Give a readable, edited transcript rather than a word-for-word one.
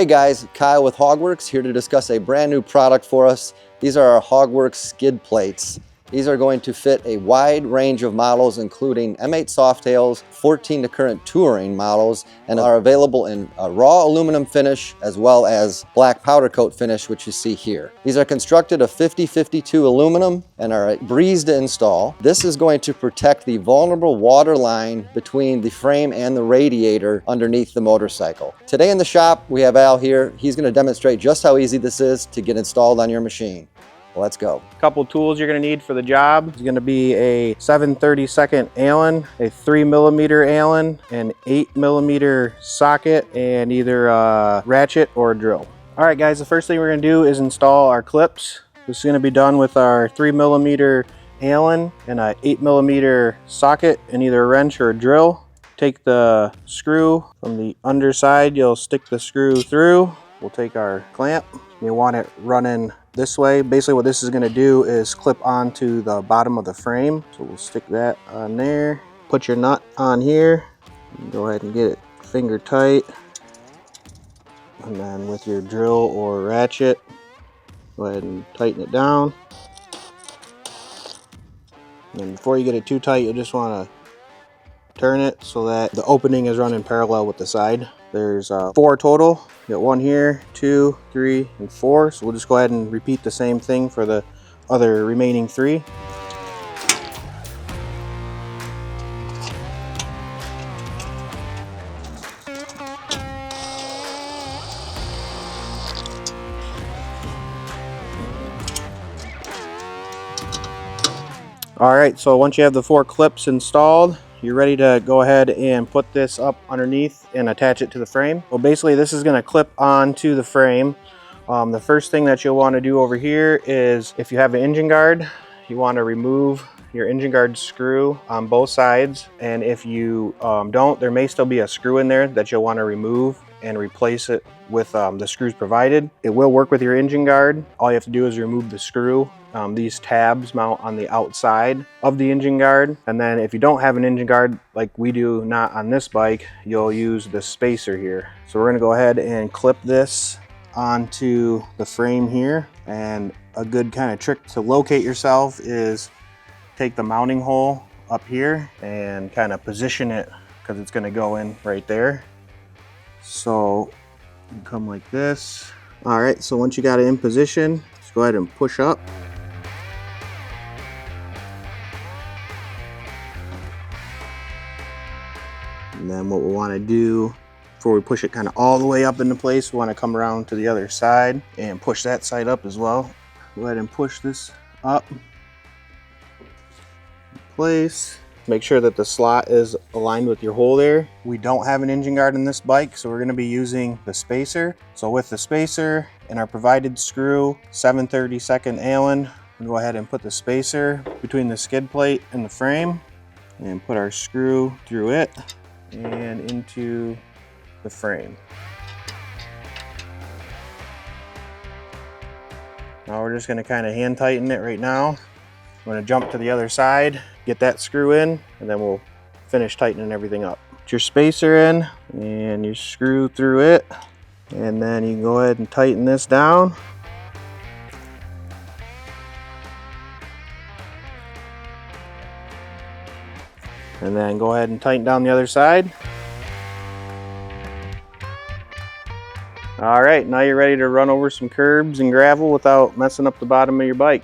Hey guys, Kyle with HOGWORKZ here to discuss a brand new product for us. These are our HOGWORKZ Skid Plates. These are going to fit a wide range of models, including M8 Softails, 14 to current touring models, and are available in a raw aluminum finish as well as black powder coat finish, which you see here. These are constructed of 50-52 aluminum and are a breeze to install. This is going to protect the vulnerable water line between the frame and the radiator underneath the motorcycle. Today in the shop, we have Al here. He's going to demonstrate just how easy this is to get installed on your machine. Let's go. Couple tools you're going to need for the job. It's going to be a 7/32 Allen, a 3mm Allen, an 8mm socket, and either a ratchet or a drill. All right guys, the first thing we're going to do is install our clips. This is going to be done with our 3mm Allen and a 8mm socket and either a wrench or a drill. Take the screw from the underside, you'll stick the screw through. We'll take our clamp. You want it running this way. Basically what this is going to do is clip onto the bottom of the frame. So we'll stick that on there. Put your nut on here. Go ahead and get it finger tight. And then with your drill or ratchet, go ahead and tighten it down. And before you get it too tight, you just want to turn it so that the opening is running parallel with the side. There's 4 total. You got 1 here, 2, 3, and 4. So we'll just go ahead and repeat the same thing for the other remaining 3. All right, so once you have the 4 clips installed, you're ready to go ahead and put this up underneath and attach it to the frame. Well, basically this is going to clip onto the frame. The first thing that you'll want to do over here is, if you have an engine guard, you want to remove your engine guard screw on both sides. And if you don't, there may still be a screw in there that you'll want to remove and replace it with the screws provided. It will work with your engine guard. All you have to do is remove the screw. These tabs mount on the outside of the engine guard. And then if you don't have an engine guard like we do not on this bike, you'll use the spacer here. So we're gonna go ahead and clip this onto the frame here. And a good kind of trick to locate yourself is take the mounting hole up here and kind of position it, because it's gonna go in right there. So you come like this. All right, so once you got it in position, just go ahead and push up. And then what we want to do before we push it kind of all the way up into place, we want to come around to the other side and push that side up as well. Go ahead and push this up in place. Make sure that the slot is aligned with your hole there. We don't have an engine guard in this bike, so we're going to be using the spacer. So with the spacer and our provided screw, 7/32 Allen, we'll go ahead and put the spacer between the skid plate and the frame and put our screw through it and into the frame. Now we're just going to kind of hand tighten it right now. I'm going to jump to the other side, get that screw in, and then we'll finish tightening everything up. Put your spacer in and you screw through it, and then you can go ahead and tighten this down. And then go ahead and tighten down the other side. All right, now you're ready to run over some curbs and gravel without messing up the bottom of your bike.